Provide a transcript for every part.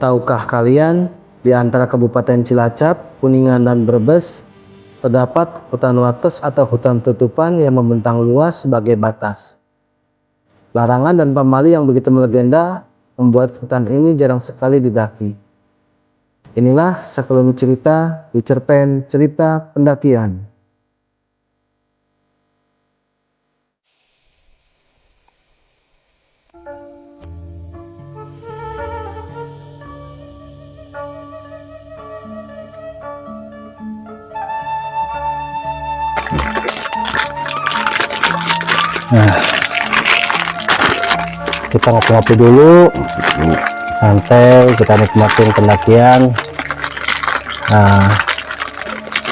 Tahukah kalian, di antara Kabupaten Cilacap, Kuningan, dan Brebes, terdapat hutan wates atau hutan tutupan yang membentang luas sebagai batas. Larangan dan pamali yang begitu melegenda membuat hutan ini jarang sekali didaki. Inilah sekelumit cerita di cerpen Cerita Pendakian. Nah, kita ngopi-ngopi dulu, santai, kita nikmatin pendakian. Nah,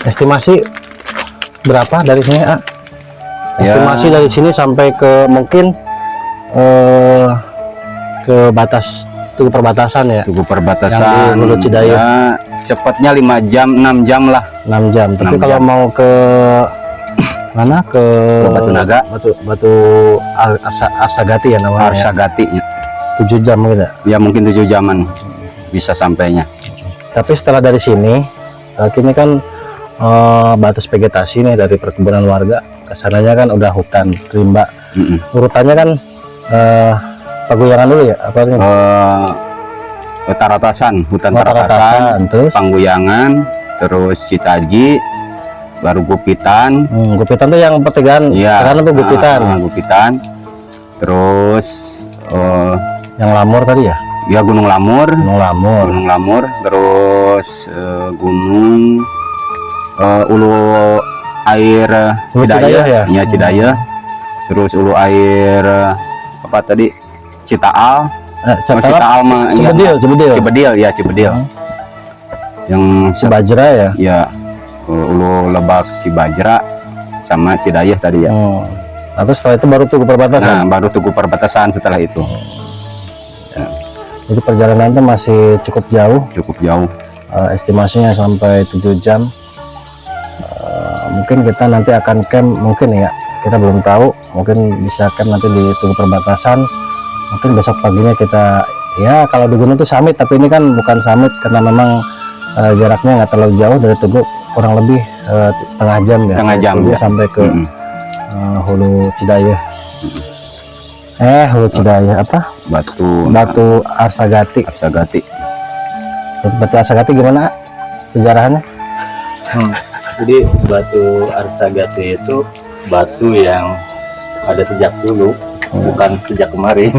estimasi berapa dari sini, A? Estimasi dari sini sampai ke mungkin ke batas tugu perbatasan ya. Tugu perbatasan. Yang di Hulu Cidayu. Ya, cepatnya 5 jam, 6 jam lah. 6 jam. Tapi kalau mau ke mana, ke Batu Naga, Batu Arsagati ya namanya. Arsagati. 7 jam gitu. Ya mungkin 7 jaman bisa sampainya. Tapi setelah dari sini, kini kan batas vegetasi nih dari perkebunan warga. Kesananya kan udah hutan rimba. Urutannya kan Paguyangan dulu ya, apa ini? Taratasan, hutan Taratasan, Taratasan, terus Pangguyangan, terus Citaji, baru Gupitan. Gupitan tuh yang pertigaan, Ya, karena tuh Gupitan. Gupitan. Terus Yang Lamur tadi ya? ya Gunung Lamur. Gunung Lamur. Terus Gunung Ulu Air Ulu Cidayah ya? Ya Cidayah. Terus Ulu Air apa tadi? Citaal. Citaal mah Cibedil ya, Cibedil. Yang Cibajra ya? Ya, Ulu Lebak Cibajra sama Cidayah tadi ya. Lalu setelah itu baru tugu perbatasan. Nah, baru tugu perbatasan setelah itu. Ya. Jadi perjalanan itu masih cukup jauh. Cukup jauh. Estimasinya sampai 7 jam. Mungkin kita nanti akan camp, mungkin ya. Kita belum tahu. Mungkin bisa camp nanti di tugu perbatasan. Mungkin besok paginya kita, ya kalau di gunung itu summit, tapi ini kan bukan summit karena memang jaraknya nggak terlalu jauh dari tugu, kurang lebih setengah jam ya. Setengah jam ya. Sampai ke Hulu Cidayah. Hulu Cidayah apa? Batu Arsagati. Batu Arsagati gimana sejarahnya? Jadi Batu Arsagati itu batu yang ada sejak dulu, bukan sejak kemarin.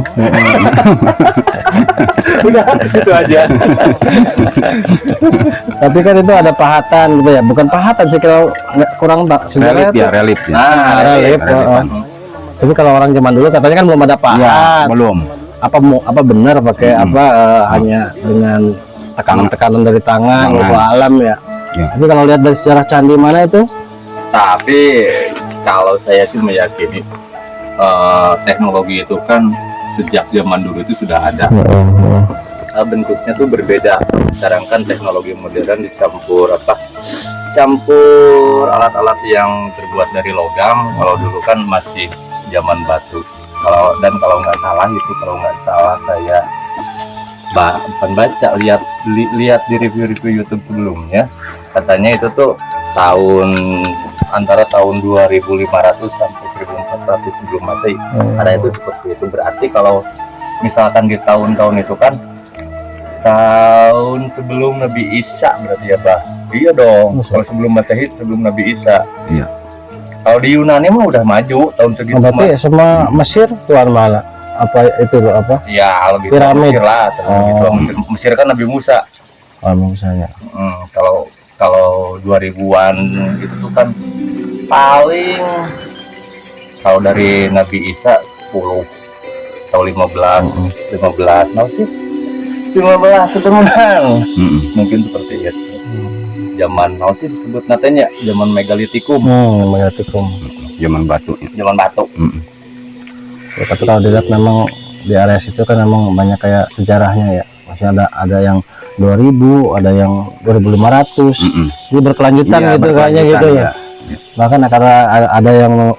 Udah itu aja. Tapi kan itu ada pahatan gitu ya, bukan pahatan sih, kalau kurang sejarah Relief ya. Relief. Tapi kalau orang zaman dulu katanya kan belum ada pahat. Ya, belum. Apa benar pakai apa hanya dengan tekanan-tekanan dari tangan atau alam ya. Tapi kalau lihat dari sejarah candi mana itu? Tapi kalau saya sih meyakini teknologi itu kan sejak zaman dulu itu sudah ada. Bentuknya tuh berbeda. Sekarang kan teknologi modern dicampur campur alat-alat yang terbuat dari logam. Kalau dulu kan masih zaman batu. Kalau nggak salah saya baca lihat di review YouTube sebelumnya, katanya itu tuh antara tahun 2500 sampai 1400 sebelum Masehi. Karena itu seperti itu, berarti kalau misalkan di tahun-tahun itu kan tahun sebelum Nabi Isa berarti ya, Bah? Iya dong. Kalau sebelum Masehi, sebelum Nabi Isa. Iya. Kalau di Yunani mah udah maju tahun segitu. Berarti semua Mesir tuan malah apa itu loh apa? Ya, lebih piramid Mesir lah. Mesir kan Nabi Musa. Misalnya. Kalau 2000-an gitu tuh kan paling, kalau dari Nabi Isa 10 atau 15 nah sih 15 setemuan mungkin seperti itu. Zaman mau sih disebut natenya zaman megalitikum. Zaman batu. Ya, tapi kalau dilihat memang di area situ kan memang banyak kayak sejarahnya ya. Maksudnya ada yang 2000, ada yang 2500. Ini berkelanjutan gitu kayaknya gitu ya. Bahkan karena ada yang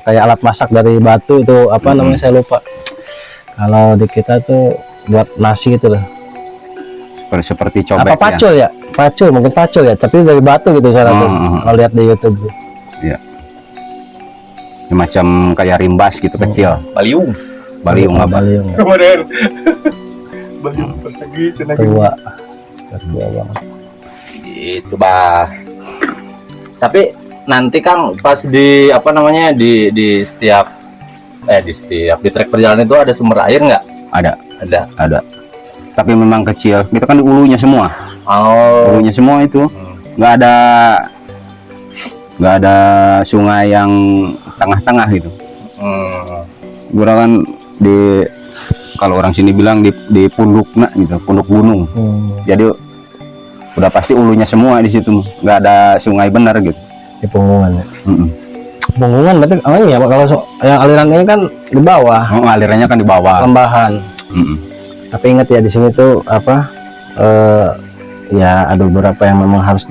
kayak alat masak dari batu itu namanya saya lupa. Kalau di kita tuh buat nasi itu loh. seperti cobek apa pacul ya? Pacul, mungkin pacul ya, tapi dari batu gitu saya tuh. Kalau lihat di YouTube. ya. Semacam kayak rimbas gitu kecil. Baliung. Baliung apa? Baliung. Kemarin. Baliung persegi cenah Tua. Tua banget. gitu bah. Tapi nanti Kang pas di apa namanya di setiap di trek perjalanan itu ada sumber air nggak? Ada. Tapi memang kecil. Kita kan di ulunya semua. Oh. Ulunya semua itu nggak ada sungai yang tengah-tengah gitu. Gua kan kalau orang sini bilang di punduk gitu, punduk gunung. Jadi udah pasti ulunya semua di situ, nggak ada sungai benar gitu. Di Punggungan ya. Punggungan berarti ya kalau yang aliran ini kan di bawah. Oh, alirannya kan di bawah. Lembahan. Tapi ingat ya di sini tuh apa? Ya ada beberapa yang memang harus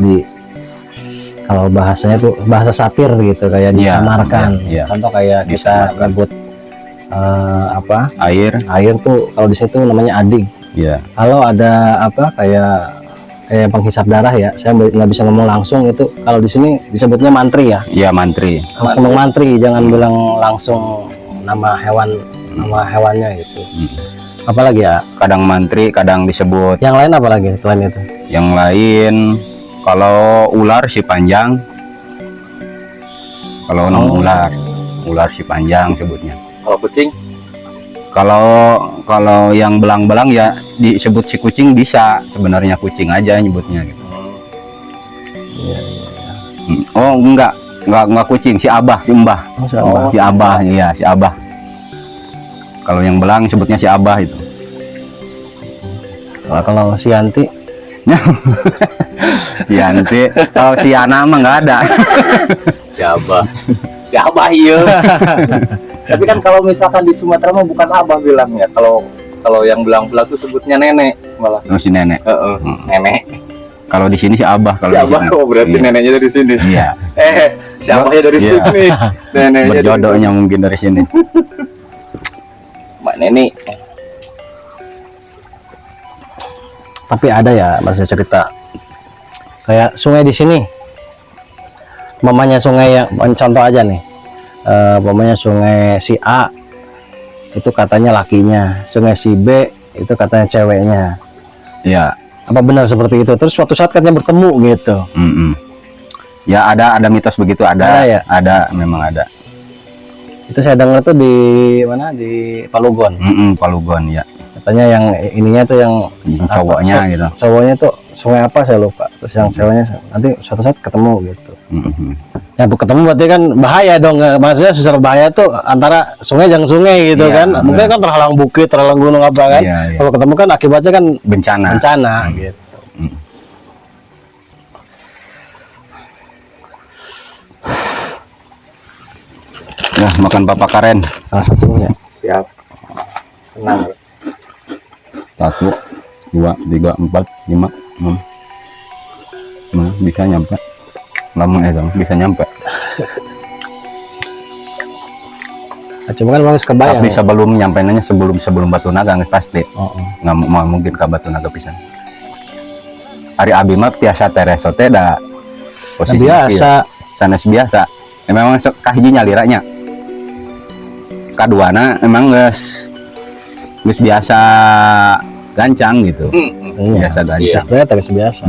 kalau bahasanya tuh bahasa satir gitu, kayak disamarkan. Contoh kayak kita rebut air tuh kalau di situ namanya adig. Kalau ada kayak penghisap darah ya, saya nggak bisa ngomong langsung, itu kalau di sini disebutnya mantri ya. Iya, mantri. Harus ngomong mantri, jangan bilang langsung nama hewannya gitu. Apalagi ya? Kadang mantri, kadang disebut. Yang lain apa lagi selain itu? Yang lain kalau ular si panjang. Kalau ular si panjang sebutnya. Kalau kucing? Kalau yang belang-belang ya disebut si kucing, bisa sebenarnya kucing aja nyebutnya gitu. Oh enggak kucing, si abah, si mbah. Si abah, iya si abah. Kalau yang belang sebutnya si abah itu. Kalau si Yanti? Yanti, kalau si Yana mah nggak ada. Si abah iya. Tapi kan kalau misalkan di Sumatera mah bukan abah bilangnya. Kalau yang belang-belang tuh sebutnya nenek malah. Oh, si nenek. Nenek. Kalau di sini si abah. Kalau si di abah, sini. berarti neneknya dari sini. Iya. Si abahnya dari sini. Neneknya berjodohnya mungkin dari sini. Mbak Neni. Tapi ada ya maksudnya cerita kayak sungai di sini. Mamanya sungai yang contoh aja nih. Mamanya sungai si A itu katanya lakinya, sungai si B itu katanya ceweknya. Ya. Apa benar seperti itu? Terus suatu saat katanya bertemu gitu. Ya ada mitos begitu, ada ya? Ada, memang ada. Itu saya dengar tuh di mana, di Palugon. Palugon ya. Katanya yang ininya tuh yang cowoknya gitu. Cowoknya tuh sungai apa saya lupa. Terus yang ceweknya nanti suatu saat ketemu gitu. Ya ketemu berarti kan bahaya dong. Maksudnya secara bahaya tuh antara sungai jangan sungai gitu kan. Mungkin kan terhalang bukit, terhalang gunung apa kan. Kalau ketemu kan akibatnya kan bencana gitu. Nah, makan papa karen. Salah satunya. Siap. Tenang. 1, 2, 3, 4, 5, 6. Bisa nyampe. Lama ya dong, bisa nyampe. Cuma kan harus kebayang. Tapi sebelum nyampe nanya sebelum Batu Naga nggak pasti. Nggak mau mungkin ke Batu Naga pisan. Hari abi mah tiasa teresote dah posisi biasa. Sanes biasa. Memang kahiji nyaliranya. Kaduana emang geus biasa gancang gitu. Biasa gancang. Istilahnya biasa.